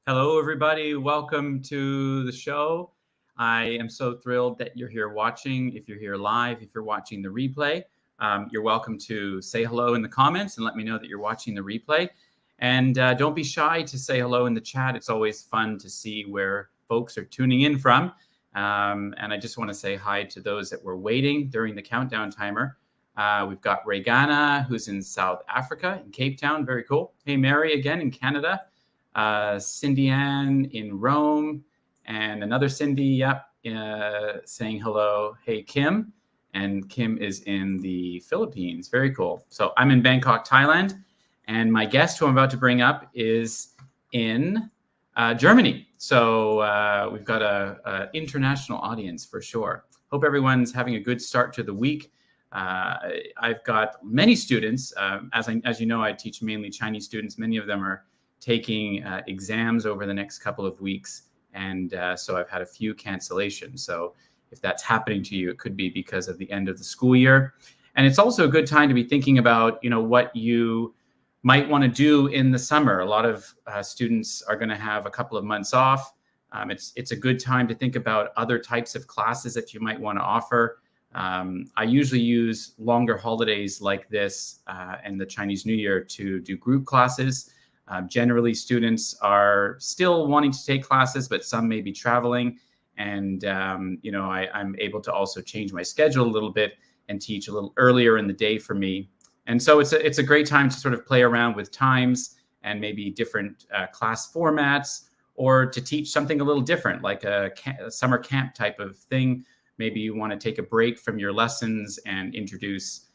Hello, everybody. Welcome to the show. I am so thrilled that you're here watching. If you're here live, if you're watching the replay, you're welcome to say hello in the comments and let me know that you're watching the replay. And don't be shy to say hello in the chat. It's always fun to see where folks are tuning in from. And I just want to say hi to those that were waiting during the countdown timer. We've got Regana, who's in South Africa, in Cape Town. Very cool. Hey, Mary, again in Canada. Cindy Ann in Rome, and another Cindy, saying hello. Hey, Kim. And Kim is in the Philippines. Very cool. So I'm in Bangkok, Thailand. And my guest who I'm about to bring up is in Germany. So we've got an international audience for sure. Hope everyone's having a good start to the week. I've got many students. As you know, I teach mainly Chinese students. Many of them are taking exams over the next couple of weeks. And so I've had a few cancellations. So if that's happening to you, it could be because of the end of the school year. And it's also a good time to be thinking about, what you might want to do in the summer. A lot of students are going to have a couple of months off. It's a good time to think about other types of classes that you might want to offer. I usually use longer holidays like this and the Chinese New Year to do group classes. Generally, students are still wanting to take classes, but some may be traveling. And, I'm able to also change my schedule a little bit and teach a little earlier in the day for me. And so it's a great time to sort of play around with times and maybe different class formats, or to teach something a little different, like a summer camp type of thing. Maybe you want to take a break from your lessons and introduce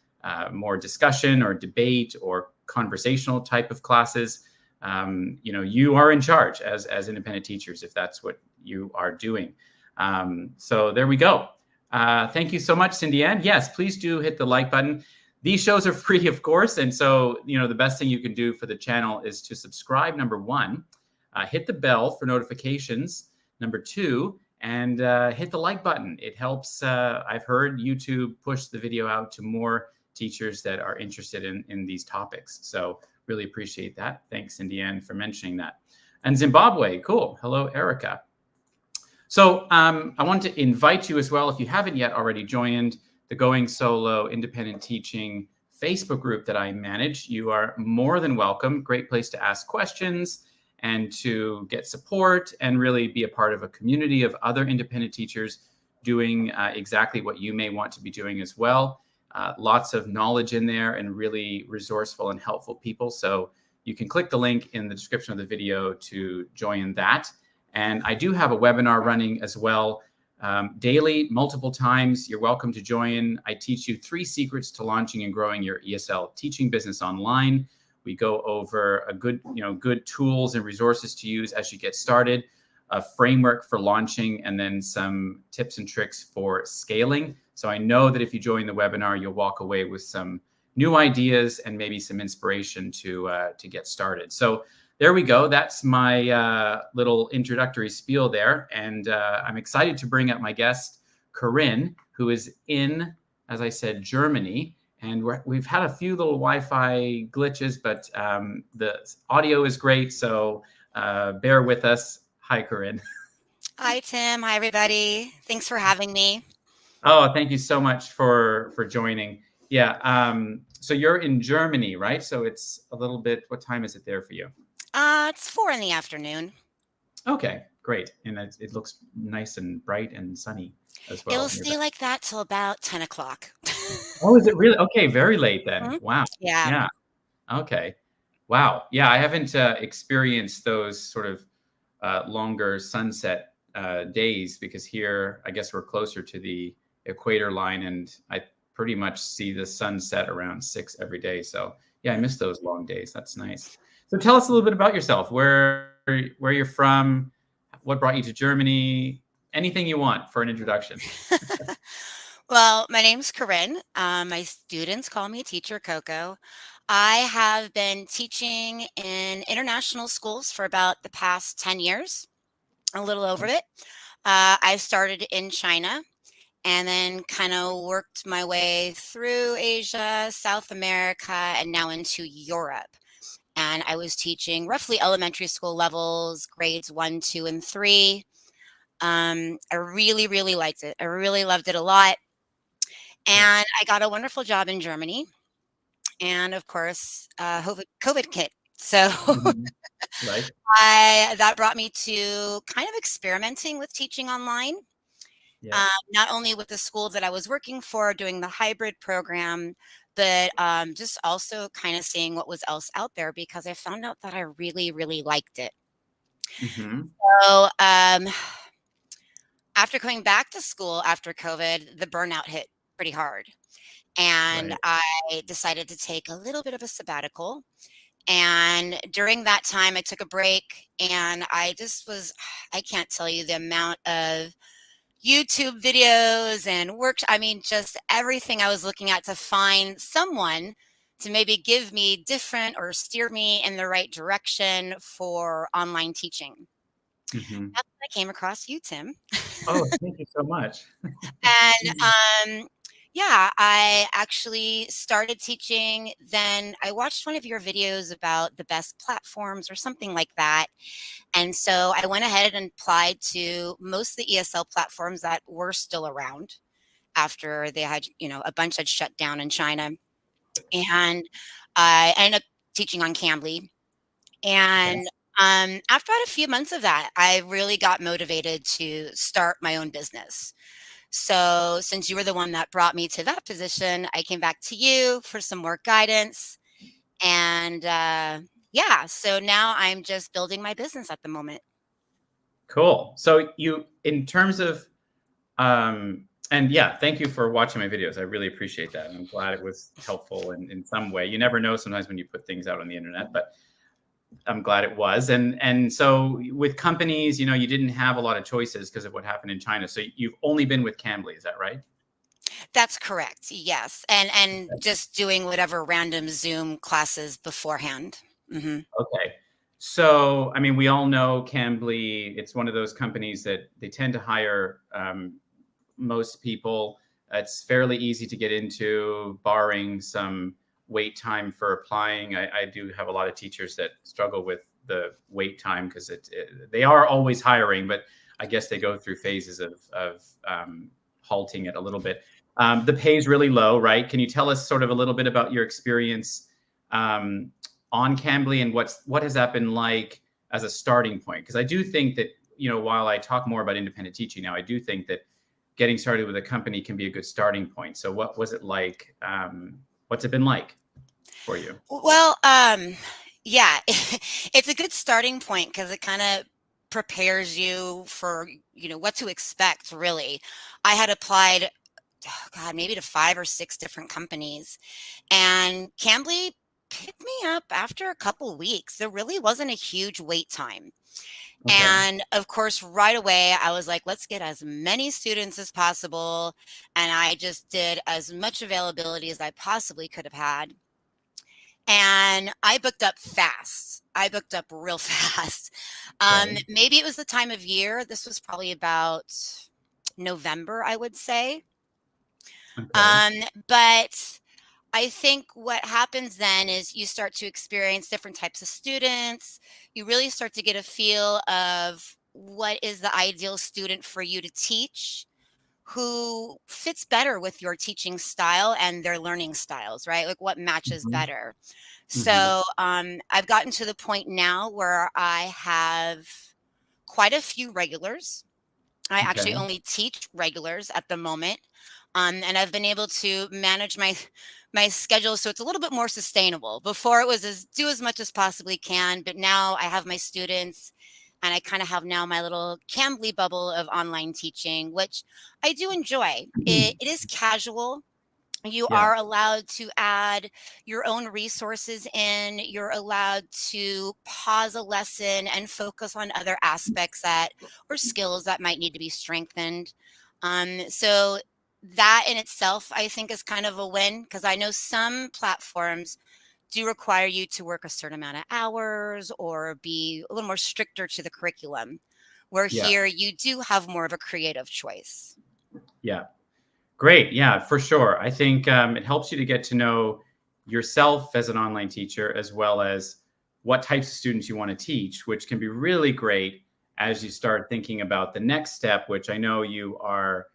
more discussion or debate or conversational type of classes. You are in charge as independent teachers if that's what you are doing. So there we go. Thank you so much, Cindy Ann. Yes, please do hit the like button. These shows are free, of course. And so, the best thing you can do for the channel is to subscribe, number one, hit the bell for notifications, number two, and hit the like button. It helps, I've heard YouTube push the video out to more teachers that are interested in these topics. So really appreciate that. Thanks, Cindy Ann, for mentioning that. And Zimbabwe, cool. Hello, Erica. So I want to invite you as well, if you haven't yet already joined the Going Solo Independent Teaching Facebook group that I manage, you are more than welcome. Great place to ask questions and to get support and really be a part of a community of other independent teachers doing exactly what you may want to be doing as well. Lots of knowledge in there and really resourceful and helpful people. So you can click the link in the description of the video to join that. And I do have a webinar running as well, daily, multiple times. You're welcome to join. I teach you 3 secrets to launching and growing your ESL teaching business online. We go over a good tools and resources to use as you get started, a framework for launching, and then some tips and tricks for scaling. So I know that if you join the webinar, you'll walk away with some new ideas and maybe some inspiration to get started. So there we go. That's my little introductory spiel there. And I'm excited to bring up my guest, Corrine, who is in, as I said, Germany. And we've had a few little Wi-Fi glitches, but the audio is great. So bear with us. Hi, Corrine. Hi, Tim. Hi, everybody. Thanks for having me. Oh, thank you so much for joining. Yeah. So you're in Germany, right? So it's a little bit, what time is it there for you? It's 4 in the afternoon. Okay, great. And it looks nice and bright and sunny as well. It'll stay like that till about 10 o'clock. Oh, is it really? Okay, very late then. Wow. Yeah. Yeah. Okay. Wow. Yeah, I haven't experienced those sort of longer sunset days, because here, I guess we're closer to the equator line, and I pretty much see the sun set around 6 every day. So yeah, I miss those long days. That's nice. So tell us a little bit about yourself, where you're from, what brought you to Germany, anything you want for an introduction. Well, my name's Corrine. My students call me Teacher Coco. I have been teaching in international schools for about the past 10 years, a little over it. I started in China and then kind of worked my way through Asia, South America, and now into Europe. and I was teaching roughly elementary school levels, grades 1, 2, and 3. I really, really liked it. I really loved it a lot. Yeah. And I got a wonderful job in Germany. And of course, COVID hit. So Mhm. Right. that brought me to kind of experimenting with teaching online. Yeah. Not only with the school that I was working for doing the hybrid program, but just also kind of seeing what was else out there because I found out that I really, really liked it. Hmm. So after coming back to school after COVID, the burnout hit pretty hard. And Right. I decided to take a little bit of a sabbatical. And during that time, I took a break and I just was, I can't tell you the amount of YouTube videos and I mean, just everything I was looking at to find someone to maybe give me different or steer me in the right direction for online teaching. Hmm. That's when I came across you, Tim. Oh, thank you so much. And yeah, I actually started teaching. Then I watched one of your videos about the best platforms or something like that. And so I went ahead and applied to most of the ESL platforms that were still around after they had, a bunch had shut down in China. And I ended up teaching on Cambly. Okay. And after about a few months of that, I really got motivated to start my own business. So, since you were the one that brought me to that position, I came back to you for some more guidance. And yeah, so now I'm just building my business at the moment. Cool. So in terms of, and yeah, thank you for watching my videos. I really appreciate that. I'm glad it was helpful in some way. You never know sometimes when you put things out on the internet, but I'm glad it was. And so with companies, you didn't have a lot of choices because of what happened in China. So you've only been with Cambly, is that right? That's correct. Yes. And just doing whatever random Zoom classes beforehand. Hmm. Okay. So, I mean, we all know Cambly, it's one of those companies that they tend to hire most people. It's fairly easy to get into, barring some wait time for applying. I do have a lot of teachers that struggle with the wait time because they are always hiring, but I guess they go through phases of halting it a little bit. The pay is really low, right? Can you tell us sort of a little bit about your experience um, on Cambly and what has that been like as a starting point? Because I do think that, while I talk more about independent teaching now, I do think that getting started with a company can be a good starting point. So what was it like? What's it been like for you? Well, yeah, it's a good starting point because it kind of prepares you for, what to expect, really. I had applied, oh God, maybe to 5 or 6 different companies, and Cambly picked me up after a couple weeks. There really wasn't a huge wait time. Okay. And of course, right away, I was like, let's get as many students as possible. And I just did as much availability as I possibly could have had. And I booked up fast. I booked up real fast. Okay. Maybe it was the time of year. This was probably about November, I would say. Okay. Um, but I think what happens then is you start to experience different types of students. You really start to get a feel of what is the ideal student for you to teach, who fits better with your teaching style and their learning styles, right? Like what matches Hmm. better. Hmm. So I've gotten to the point now where I have quite a few regulars. I actually Okay. only teach regulars at the moment. And I've been able to manage my schedule so it's a little bit more sustainable. Before it was do as much as possibly can, but now I have my students and I kind of have now my little Cambly bubble of online teaching, which I do enjoy. It is casual. You Yeah. are allowed to add your own resources in. You're allowed to pause a lesson and focus on other aspects that or skills that might need to be strengthened. So that in itself, I think, is kind of a win because I know some platforms do require you to work a certain amount of hours or be a little more stricter to the curriculum. Where Yeah. here you do have more of a creative choice. Yeah. Great. Yeah, for sure. I think it helps you to get to know yourself as an online teacher, as well as what types of students you want to teach, which can be really great as you start thinking about the next step, which I know you are,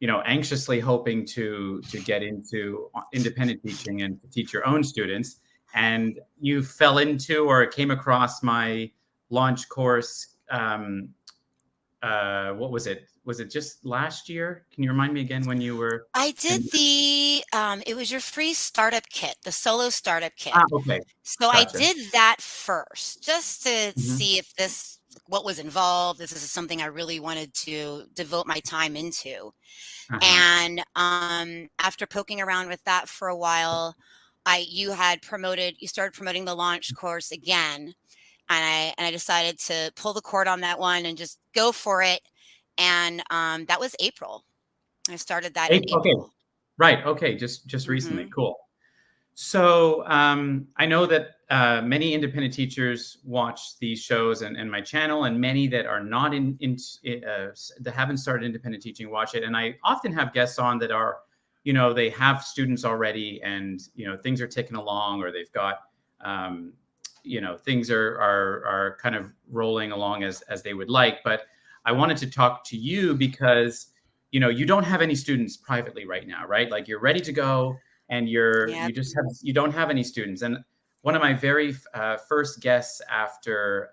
anxiously hoping to get into independent teaching and to teach your own students. And you fell into or came across my launch course. What was it? Was it just last year? Can you remind me again when you were? I did And it was your free startup kit, the solo startup kit. okay, So I gotcha. did that first just to Hmm. see if what was involved. This is something I really wanted to devote my time into. Uh-huh. And after poking around with that for a while, you started promoting the launch course again. And I decided to pull the cord on that one and just go for it. And that was April. I started that in Okay, April. right. Okay, just recently. Hmm. Cool. So I know that many independent teachers watch these shows and my channel, and many that are not that haven't started independent teaching watch it. And I often have guests on that are, they have students already, and things are ticking along, or they've got, things are kind of rolling along as they would like. But I wanted to talk to you because you don't have any students privately right now, right? Like you're ready to go and Yep. you don't have any students. And one of my very first guests after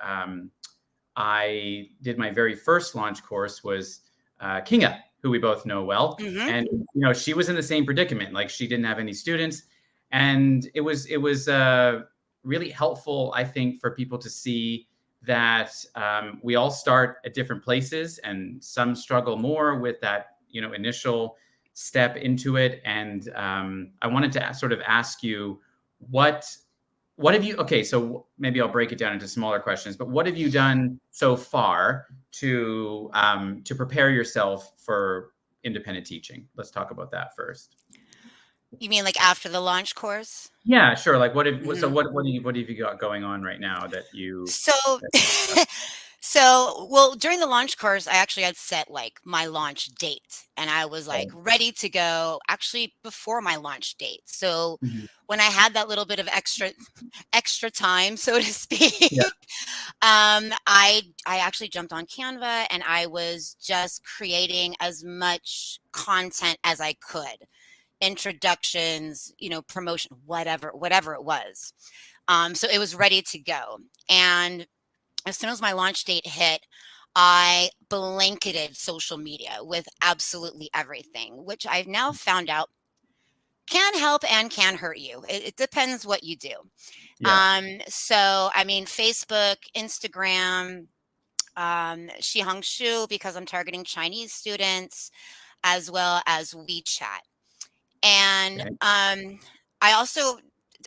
I did my very first launch course was Kinga, who we both know well. Hmm. And she was in the same predicament. Like she didn't have any students, and it was really helpful, I think, for people to see that we all start at different places, and some struggle more with that initial step into it. And I wanted to sort of ask you what have you, okay, so maybe I'll break it down into smaller questions, but what have you done so far to prepare yourself for independent teaching? Let's talk about that first. You mean like after the launch course? Yeah, sure. Like Hmm. what have you got going on right now that you So, that, well, during the launch course, I actually had set like my launch date and I was like ready to go actually before my launch date. So Mhm. when I had that little bit of extra time, so to speak, Yeah, I actually jumped on Canva and I was just creating as much content as I could. Introductions, promotion, whatever it was. So it was ready to go. And as soon as my launch date hit, I blanketed social media with absolutely everything, which I've now found out can help and can hurt you. It depends what you do. yeah. So I mean, Facebook, Instagram, Shihangshu, because I'm targeting Chinese students, as well as WeChat. And Okay. I also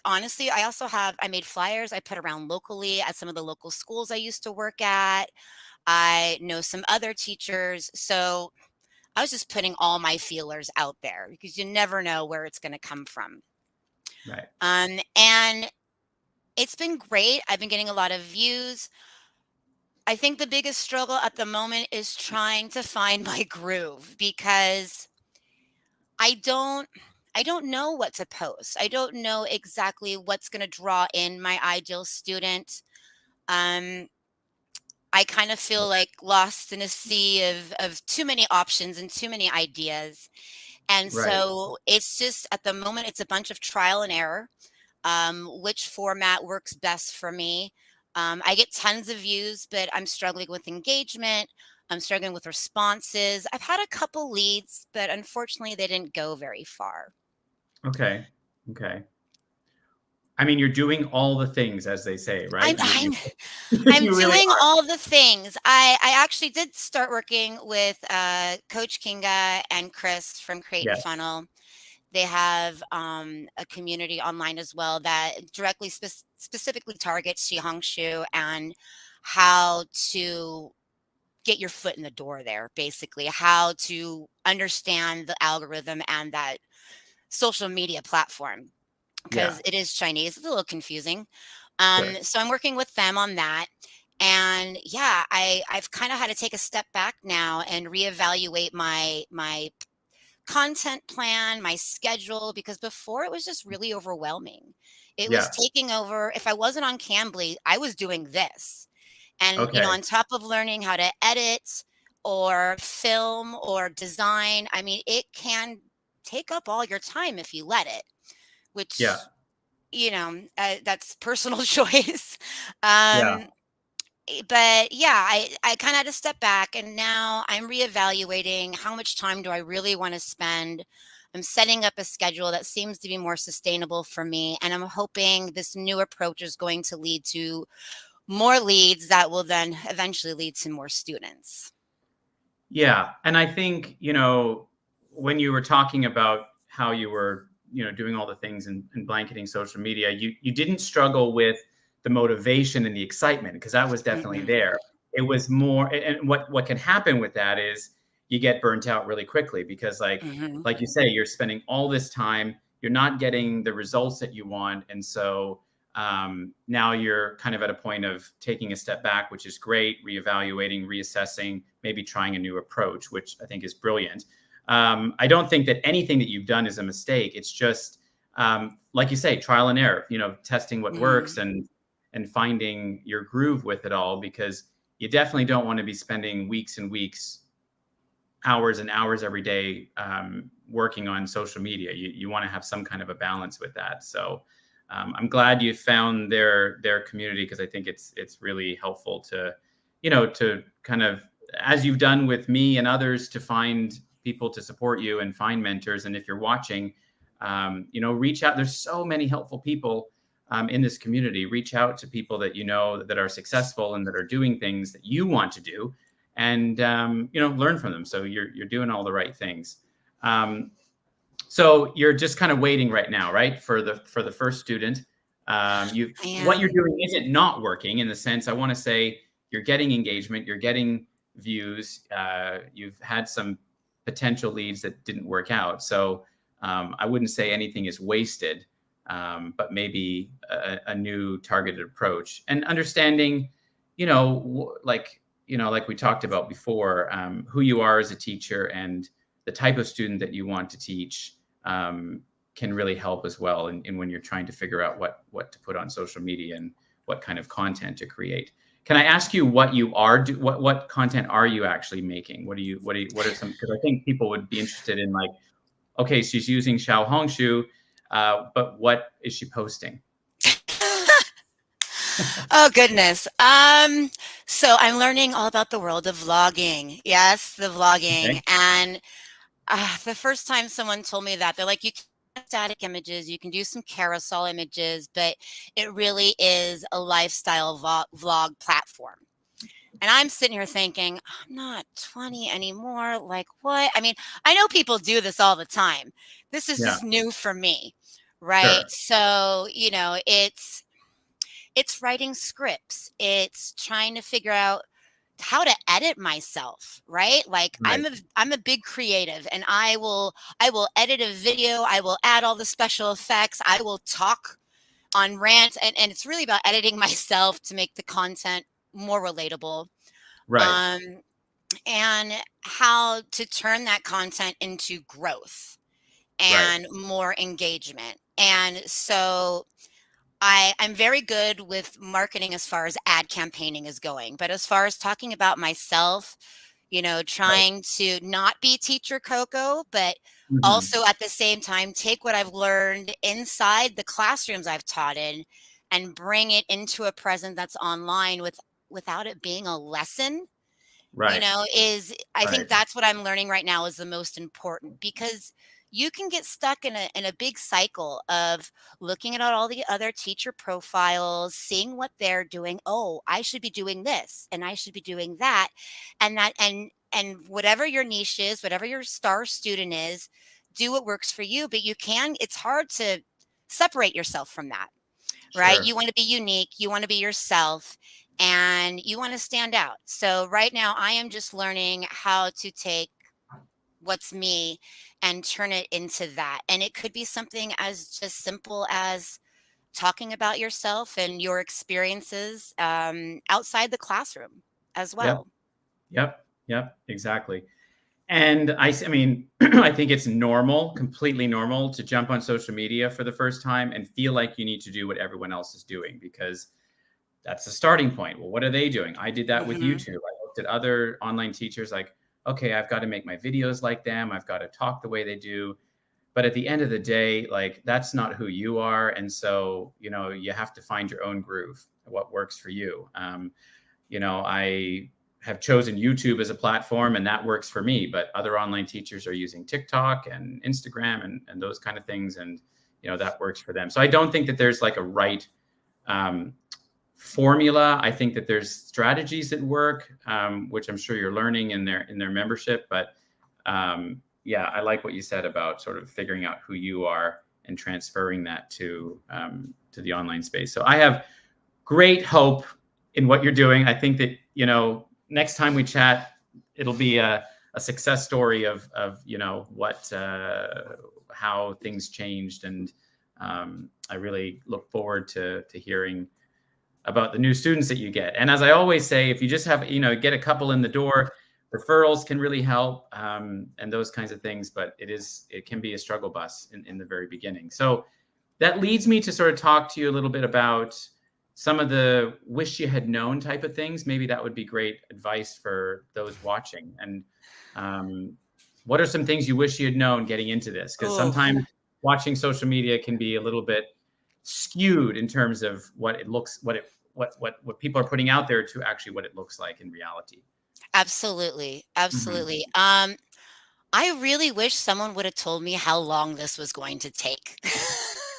honestly, I made flyers I put around locally at some of the local schools I used to work at. I know some other teachers, so I was just putting all my feelers out there because you never know where it's going to come from. Right. And it's been great. I've been getting a lot of views. I think the biggest struggle at the moment is trying to find my groove because I don't I don't know what to post. I don't know exactly what's going to draw in my ideal student. Um, I kind of feel like lost in a sea of too many options and too many ideas. And Right. so it's just at the moment it's a bunch of trial and error. Which format works best for me? I get tons of views, but I'm struggling with engagement. I'm struggling with responses. I've had a couple leads, but unfortunately they didn't go very far. Okay. Okay. I mean, you're doing all the things, as they say, I'm right? I'm I'm You really doing are. all the things. I actually did start working with Coach Kinga and Chris from Create and Yeah. Funnel. They have a community online as well that directly specifically targets Shihangshu and how to get your foot in the door there, basically, how to understand the algorithm and that social media platform Yeah. because it is Chinese. It's a little confusing. Sure. So I'm working with them on that. And yeah, I've kind of had to take a step back now and reevaluate my content plan, my schedule, because before it was just really overwhelming. It was Yeah. taking over. If I wasn't on Cambly, I was doing this. And, Okay. on top of learning how to edit or film or design, I mean, it can take up all your time if you let it, Yeah. which, that's personal choice. Yeah. Um, but yeah, I kind of had to step back, and now I'm reevaluating how much time do I really want to spend. I'm setting up a schedule that seems to be more sustainable for me, and I'm hoping this new approach is going to lead to more leads that will then eventually lead to more students. Yeah. And I think, when you were talking about how you were, doing all the things and blanketing social media, you didn't struggle with the motivation and the excitement because that was definitely Mm-mm, there. It was more, and what can happen with that is you get burnt out really quickly because mhm. like you say, you're spending all this time, you're not getting the results that you want. And so now you're kind of at a point of taking a step back, which is great, reevaluating, reassessing, maybe trying a new approach, which I think is brilliant. I don't think that anything that you've done is a mistake. It's just, like you say, trial and error, testing what works Mm. and finding your groove with it all, because you definitely don't want to be spending weeks and weeks, hours and hours every day working on social media. You want to have some kind of a balance with that. So I'm glad you found their community, because I think it's really helpful to, to kind of, as you've done with me and others, to find people to support you and find mentors. And if you're watching, reach out. There's so many helpful people in this community. Reach out to people that that are successful and that are doing things that you want to do, and learn from them. So you're doing all the right things. So you're just kind of waiting right now, right, for the first student. You I What you're am. doing isn't not working, in the sense, I want to say, you're getting engagement, you're getting views, you've had some potential leads that didn't work out. So I wouldn't say anything is wasted, but maybe a new targeted approach, and understanding, like we talked about before, who you are as a teacher and the type of student that you want to teach can really help as well. And when you're trying to figure out what to put on social media and what kind of content to create. Can I ask you what you are what content are you actually making? What are some, because I think people would be interested in, like, okay, she's using Xiaohongshu, but what is she posting? Oh goodness. So I'm learning all about the world of vlogging. Yes, the vlogging. Okay. And the first time someone told me that, they're like, you can have static images, you can do some carousel images, but it really is a lifestyle vlog platform. And I'm sitting here thinking, I'm not 20 anymore. Like, what? I mean, I know people do this all the time. This is Yeah. just new for me. Right. Sure. So, it's writing scripts. It's trying to figure out how to edit myself, right? Like Right. I'm a big creative, and I will edit a video, I will add all the special effects, I will talk on rant, and it's really about editing myself to make the content more relatable. Right. Um and how to turn that content into growth Right. and more engagement. And so I'm very good with marketing as far as ad campaigning is going, but as far as talking about myself, Right. trying to not be Teacher Coco, but Mhm. also at the same time take what I've learned inside the classrooms I've taught in and bring it into a present that's online without it being a lesson, Right. is I think Right. that's what I'm learning right now is the most important, because you can get stuck in a big cycle of looking at all the other teacher profiles, seeing what they're doing. Oh, I should be doing this and I should be doing that. And whatever your niche is, whatever your star student is, do what works for you. But it's hard to separate yourself from that, right? Sure. You want to be unique, you want to be yourself, and you want to stand out. So right now I am just learning how to take what's me and turn it into that. And it could be something as just simple as talking about yourself and your experiences outside the classroom as Yep. well. Yep. Yep. Exactly. And I mean, I think it's normal, completely normal to jump on social media for the first time and feel like you need to do what everyone else is doing, because that's the starting point. Well, what are they doing? I did that with Hmm. YouTube. I looked at other online teachers like, okay, I've got to make my videos like them. I've got to talk the way they do. But at the end of the day, like, that's not who you are. And so, you have to find your own groove, what works for you. I have chosen YouTube as a platform, and that works for me. But other online teachers are using TikTok and Instagram and those kind of things. And, that works for them. So I don't think that there's like a right um, formula. I think that there's strategies that work, which I'm sure you're learning in their membership. But yeah, I like what you said about sort of figuring out who you are and transferring that to the online space. So I have great hope in what you're doing. I think that, next time we chat, it'll be a success story of what how things changed. And I really look forward to hearing about the new students that you get. And as I always say, if you just have, get a couple in the door, referrals can really help, and those kinds of things. But it can be a struggle bus in the very beginning. So that leads me to sort of talk to you a little bit about some of the wish you had known type of things. Maybe that would be great advice for those watching. And what are some things you wish you had known getting into this? Because Oh, sometimes watching social media can be a little bit skewed in terms of what it looks, what people are putting out there to actually what it looks like in reality. absolutely, Mhm. absolutely. I really wish someone would have told me how long this was going to take.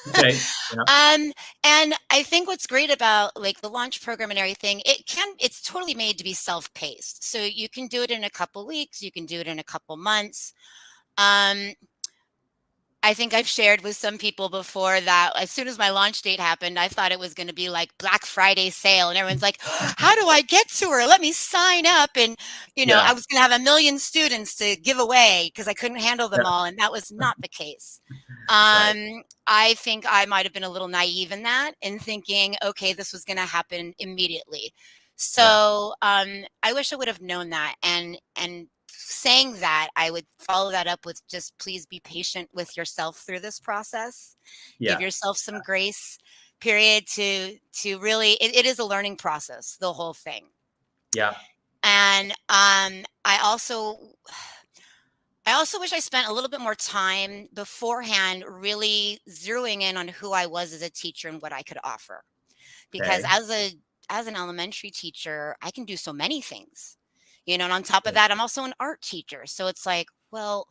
Okay. Yeah. Um, and I think what's great about like the launch program and everything, it's totally made to be self-paced. So you can do it in a couple weeks, you can do it in a couple months. Um, I think I've shared with some people before that as soon as my launch date happened, I thought it was going to be like Black Friday sale. And everyone's like, how do I get to her? Let me sign up. And, I Yeah. was going to have a million students to give away because I couldn't handle them Yeah. all. And that was not the case. Right. I think I might have been a little naive in that and thinking, okay, this was going to happen immediately. Yeah. So I wish I would have known that. And saying that, I would follow that up with just please be patient with yourself through this process. Give Yeah. yourself some grace period to really it is a learning process, the whole thing. Yeah. And I also wish I spent a little bit more time beforehand really zeroing in on who I was as a teacher and what I could offer. Because Okay. as an elementary teacher, I can do so many things. And on top of Yeah. that, I'm also an art teacher. So it's like, well,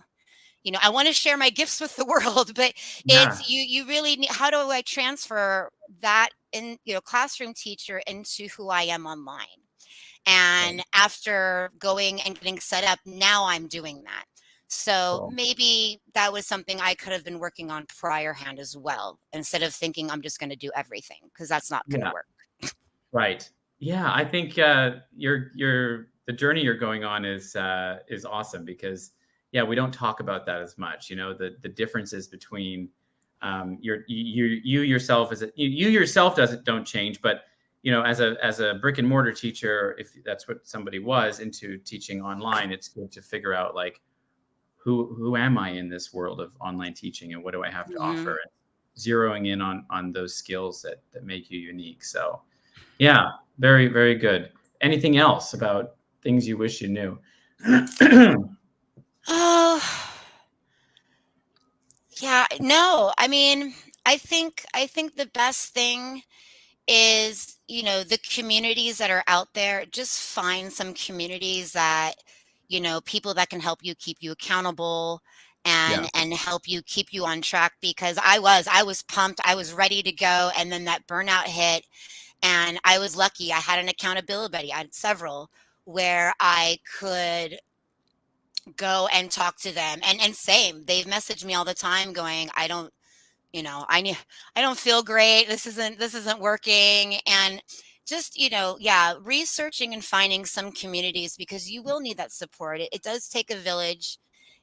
I want to share my gifts with the world, but Yeah. you really need, how do I transfer that in, classroom teacher into who I am online? Right. And after going and getting set up, now I'm doing that. So Cool. maybe that was something I could have been working on prior hand as well, instead of thinking I'm just going to do everything, because that's not going to Yeah. work. Right. Yeah. I think the journey you're going on is awesome, because yeah, we don't talk about that as much. The differences between you yourself you yourself doesn't don't change, but as a brick and mortar teacher, if that's what somebody was into teaching online, it's good to figure out like who am I in this world of online teaching, and what do I have to Hmm. offer, and zeroing in on those skills that make you unique. So yeah, very, very good. Anything else about things you wish you knew? Oh, yeah, no. I mean, I think the best thing is, the communities that are out there. Just find some communities that, people that can help you keep you accountable Yeah, and help you keep you on track, because I was pumped, I was ready to go, and then that burnout hit. And I was lucky. I had an accountability buddy. I had several where I could go and talk to them. And same, they've messaged me all the time going, I don't, I don't feel great. This isn't working. And just, yeah, researching and finding some communities, because you will need that support. It does take a village.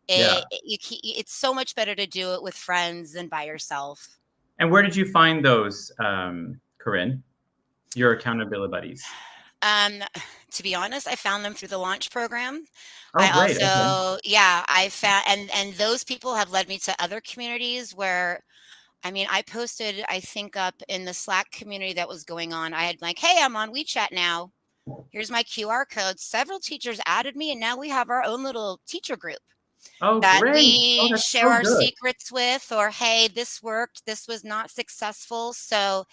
yeah. It's so much better to do it with friends than by yourself. And where did you find those, Corinne? Your accountability buddies? Um, to be honest, I found them through the launch program. Oh, I great. Okay. also, yeah, I found, and those people have led me to other communities where, I mean, I posted, I think up in the Slack community that was going on, I had like, hey, I'm on WeChat now. Here's my QR code. Several teachers added me, and now we have our own little teacher group Oh, that great. Oh, we that's share so our good. secrets with, or hey, this worked, this was not successful. So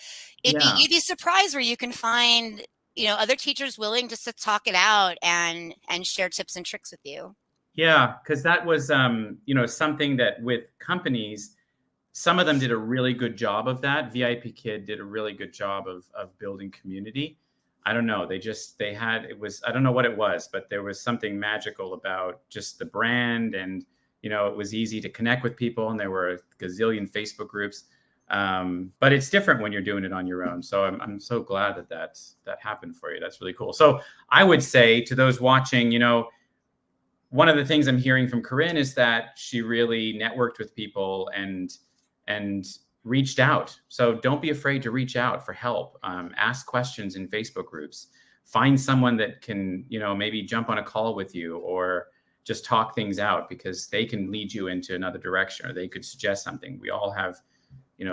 Yeah. you'd be surprised where you can find, other teachers willing just to talk it out and share tips and tricks with you. Yeah, because that was, something that with companies, some of them did a really good job of that. VIP Kid did a really good job of building community. I don't know. They had, it was, I don't know what it was, but there was something magical about just the brand, and, it was easy to connect with people, and there were a gazillion Facebook groups. But it's different when you're doing it on your own. So I'm so glad that happened for you. That's really cool. So I would say to those watching, one of the things I'm hearing from Corrine is that she really networked with people and reached out. So don't be afraid to reach out for help. Ask questions in Facebook groups. Find someone that can, maybe jump on a call with you, or just talk things out, because they can lead you into another direction, or they could suggest something. We all have,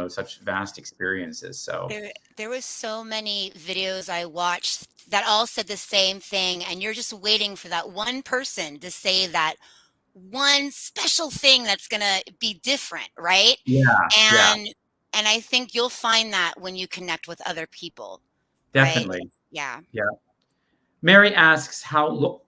such vast experiences. So There was so many videos I watched that all said the same thing, and you're just waiting for that one person to say that one special thing that's gonna be different, right? yeah, yeah, And and I think you'll find that when you connect with other people, right? definitely. Yeah. Yeah. Mary asks,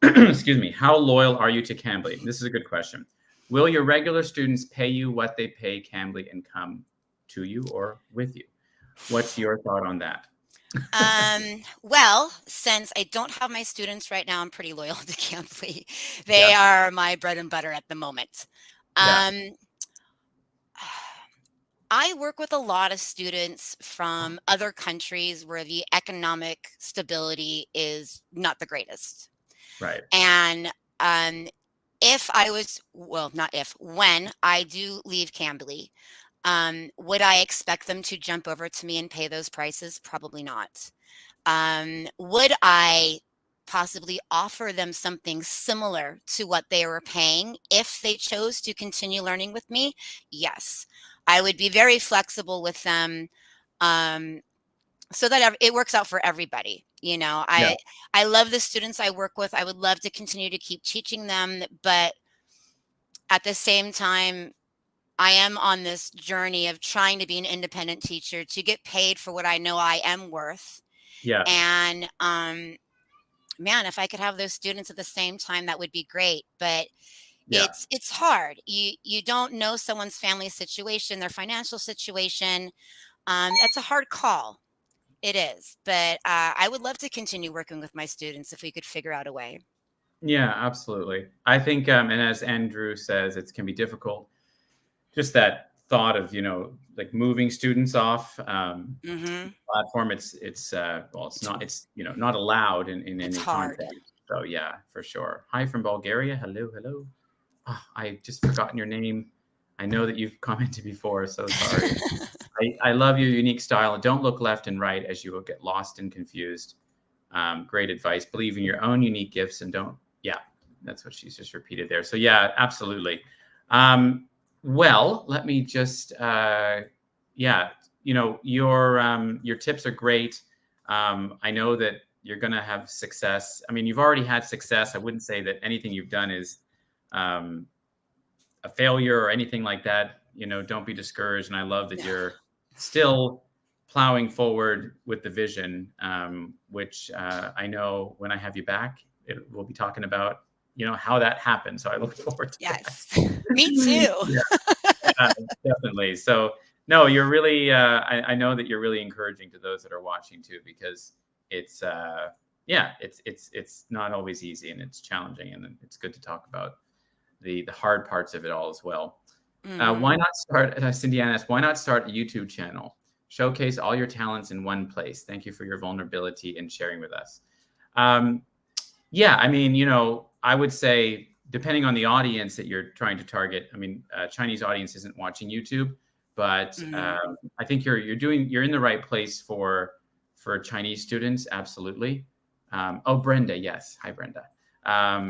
excuse me, how loyal are you to Cambly? This is a good question. Will your regular students pay you what they pay Cambly and come to you or with you? What's your thought on that? Well, since I don't have my students right now, I'm pretty loyal to Cambly. They Yeah, are my bread and butter at the moment. yeah, Um, I work with a lot of students from other countries where the economic stability is not the greatest. right. And if I was, well, not if, when I do leave Cambly, would I expect them to jump over to me and pay those prices? Probably not. Would I possibly offer them something similar to what they were paying if they chose to continue learning with me? Yes. I would be very flexible with them, um, so that it works out for everybody. Yeah, I love the students I work with. I would love to continue to keep teaching them, but at the same time, I am on this journey of trying to be an independent teacher to get paid for what I know I am worth. yeah, And man, if I could have those students at the same time, that would be great. But yeah. it's hard. You don't know someone's family situation, their financial situation. That's a hard call. It is. But I would love to continue working with my students if we could figure out a way. Yeah, absolutely. I think, and as Andrew says, it can be difficult. Just that thought of, like moving students off Hmm. platform. Well, it's It's not, not allowed in it's any hard. context. So yeah, for sure. Hi from Bulgaria. Hello, hello. Oh, I just forgotten your name. I know that you've commented before. So sorry. I love your unique style. And don't look left and right, as you will get lost and confused. Great advice. Believe in your own unique gifts and don't. Yeah, that's what she's just repeated there. So yeah, absolutely. Well, let me just. Yeah, your tips are great. I know that you're going to have success. I mean, you've already had success. I wouldn't say that anything you've done is um, a failure or anything like that. Don't be discouraged. And I love that you're still plowing forward with the vision, which I know when I have you back, we'll be talking about, how that happened. So I look forward to that. Yes. Me too. Yeah, definitely. So no, you're really, I know that you're really encouraging to those that are watching too, because it's, it's not always easy, and it's challenging, and it's good to talk about the hard parts of it all as well. Why Hmm. not start, Cindy Ann asked, why not start a YouTube channel? Showcase all your talents in one place. Thank you for your vulnerability and sharing with us. Yeah, I mean, I would say, depending on the audience that you're trying to target, I mean, Chinese audience isn't watching YouTube, but Hmm. I think you're in the right place for Chinese students. Absolutely. Oh, Brenda. Yes. Hi, Brenda.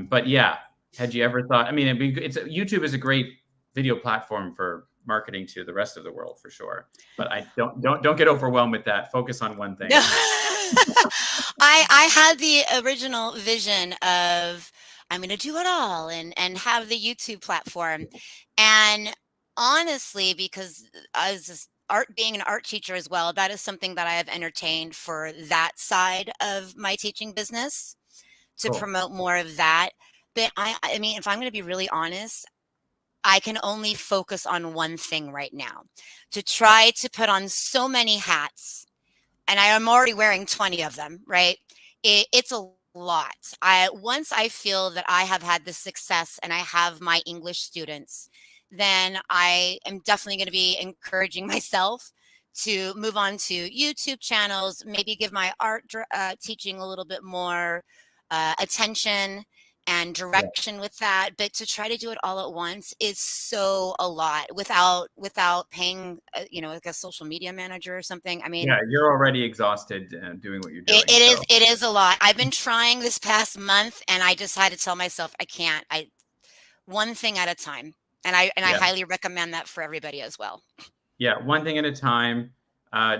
But yeah, had you ever thought, I mean, YouTube is a great video platform for marketing to the rest of the world for sure. But I don't get overwhelmed with that. Focus on one thing. No. I had the original vision of I'm going to do it all and have the YouTube platform. And honestly, because I was just being an art teacher as well, that is something that I have entertained for that side of my teaching business to Cool. promote more of that. But I mean, if I'm going to be really honest, I can only focus on one thing right now. To try to put on so many hats, and I am already wearing 20 of them, right? It's a lot. Once I feel that I have had the success and I have my English students, then I am definitely going to be encouraging myself to move on to YouTube channels, maybe give my art teaching a little bit more attention and direction with that. But to try to do it all at once is so a lot without paying like a social media manager or something. I mean, Yeah, you're already exhausted doing what you're doing. it is a lot. I've been trying this past month, and I just had to tell myself I can't. One thing at a time, and I highly recommend that for everybody as well. Yeah, one thing at a time.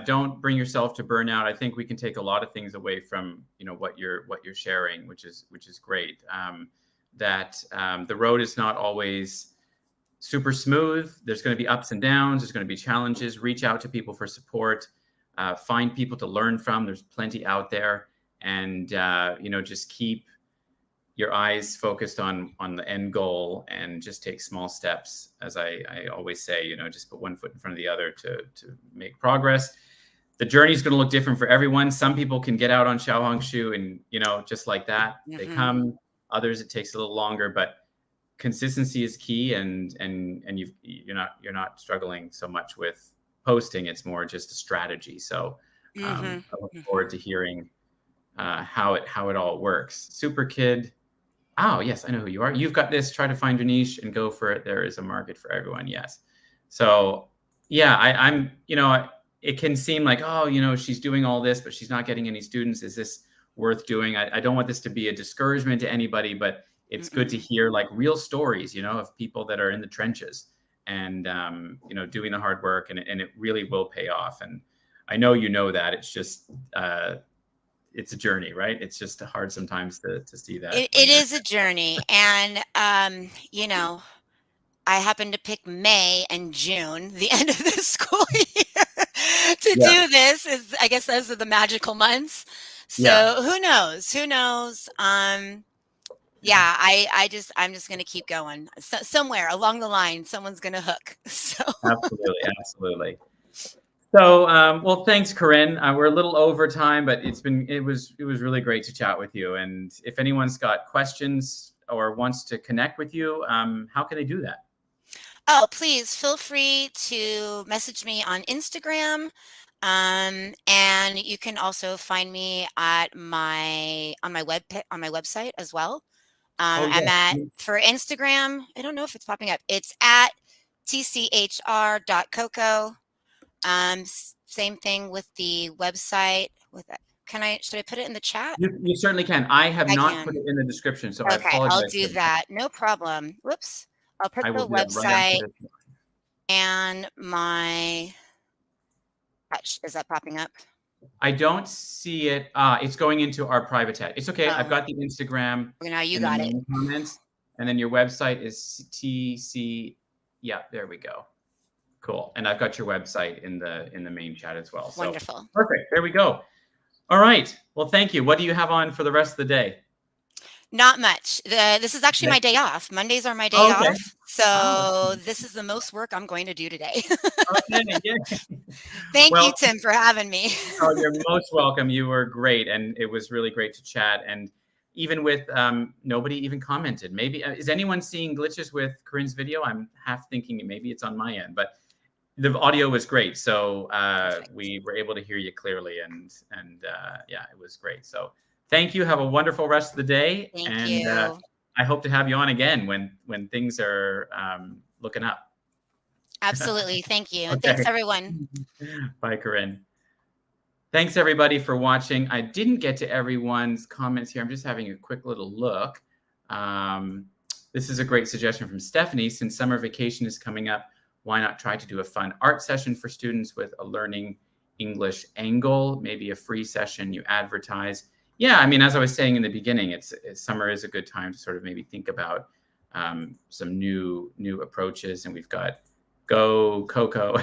Don't bring yourself to burnout. I think we can take a lot of things away from what you're sharing, which is great. That the road is not always super smooth. There's going to be ups and downs. There's going to be challenges. Reach out to people for support. Find people to learn from. There's plenty out there, and just keep your eyes focused on the end goal and just take small steps. As I always say, just put one foot in front of the other to make progress. The journey is going to look different for everyone. Some people can get out on Xiaohongshu and, just like that, they come. Others, it takes a little longer, but consistency is key. And you're not struggling so much with posting. It's more just a strategy. So I look forward to hearing how it all works. Super Kid. Oh, yes, I know who you are. You've got this. Try to find your niche and go for it. There is a market for everyone. Yes. So, yeah, I'm, it can seem like, oh, she's doing all this, but she's not getting any students. Is this worth doing? I don't want this to be a discouragement to anybody, but it's good to hear like real stories, of people that are in the trenches and, doing the hard work, and it really will pay off. And I know that. It's just, it's a journey, right? It's just hard sometimes to see that. It is a journey. And, I happen to pick May and June, the end of the school year, to do this. I guess those are the magical months. So who knows? I'm just going to keep going. So, somewhere along the line, someone's going to hook. So Absolutely. So, well, thanks, Corrine. We're a little over time, but it was really great to chat with you. And if anyone's got questions or wants to connect with you, how can they do that? Oh, please feel free to message me on Instagram. And you can also find me at on my website as well. I'm at, for Instagram, I don't know if it's popping up. It's at tchr.coco. Same thing with the website. Should I put it in the chat? You certainly can. I have not put it in the description, so I apologize. I'll do that. No problem. Whoops. I'll put the website and my. Is that popping up? I don't see it. It's going into our private chat. It's okay. I've got the Instagram. Now you got it. Comments, and then your website is TC. Yeah, there we go. Cool. And I've got your website in the main chat as well. So, wonderful. Perfect. There we go. All right. Well, thank you. What do you have on for the rest of the day? Not much. This is actually my day off. Mondays are my day off. So this is the most work I'm going to do today. Thank you, Tim, for having me. Oh, you're most welcome. You were great. And it was really great to chat. And even with nobody even commented. Maybe is anyone seeing glitches with Corrine's video? I'm half thinking maybe it's on my end, but the audio was great. So we were able to hear you clearly. And yeah, it was great. So thank you. Have a wonderful rest of the day. Thank you. I hope to have you on again when things are looking up. Absolutely. Thank you. Okay. Thanks, everyone. Bye, Corrine. Thanks everybody for watching. I didn't get to everyone's comments here. I'm just having a quick little look. This is a great suggestion from Stephanie. Since summer vacation is coming up, why not try to do a fun art session for students with a learning English angle, maybe a free session you advertise. Yeah, I mean, as I was saying in the beginning, summer is a good time to sort of maybe think about some new approaches. And we've got Go Coco.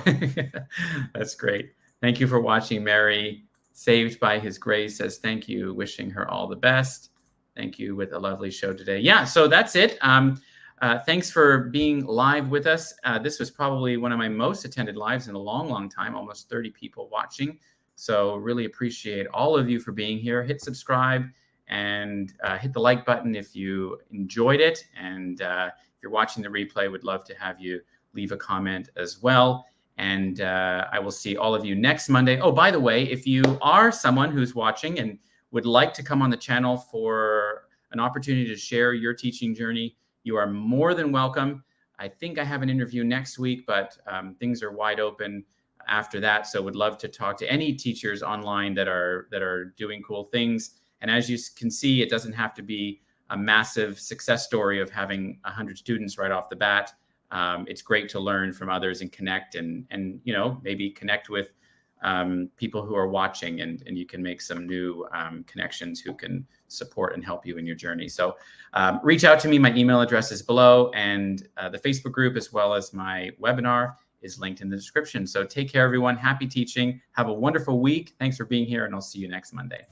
That's great. Thank you for watching. Mary, saved by his grace, says thank you, wishing her all the best. Thank you, with a lovely show today. Yeah, so that's it. Thanks for being live with us. This was probably one of my most attended lives in a long time, almost 30 people watching. So really appreciate all of you for being here. Hit subscribe and hit the like button if you enjoyed it. And if you're watching the replay, would love to have you leave a comment as well. And I will see all of you next Monday. Oh, by the way, if you are someone who's watching and would like to come on the channel for an opportunity to share your teaching journey, you are more than welcome. I think I have an interview next week, but things are wide open after that. So would love to talk to any teachers online that are doing cool things. And as you can see, it doesn't have to be a massive success story of having 100 students right off the bat. It's great to learn from others and connect and you know, maybe connect with people who are watching, and you can make some new connections who can support and help you in your journey. So reach out to me. My email address is below, and the Facebook group as well as my webinar is linked in the description. So take care, everyone. Happy teaching. Have a wonderful week. Thanks for being here, and I'll see you next Monday.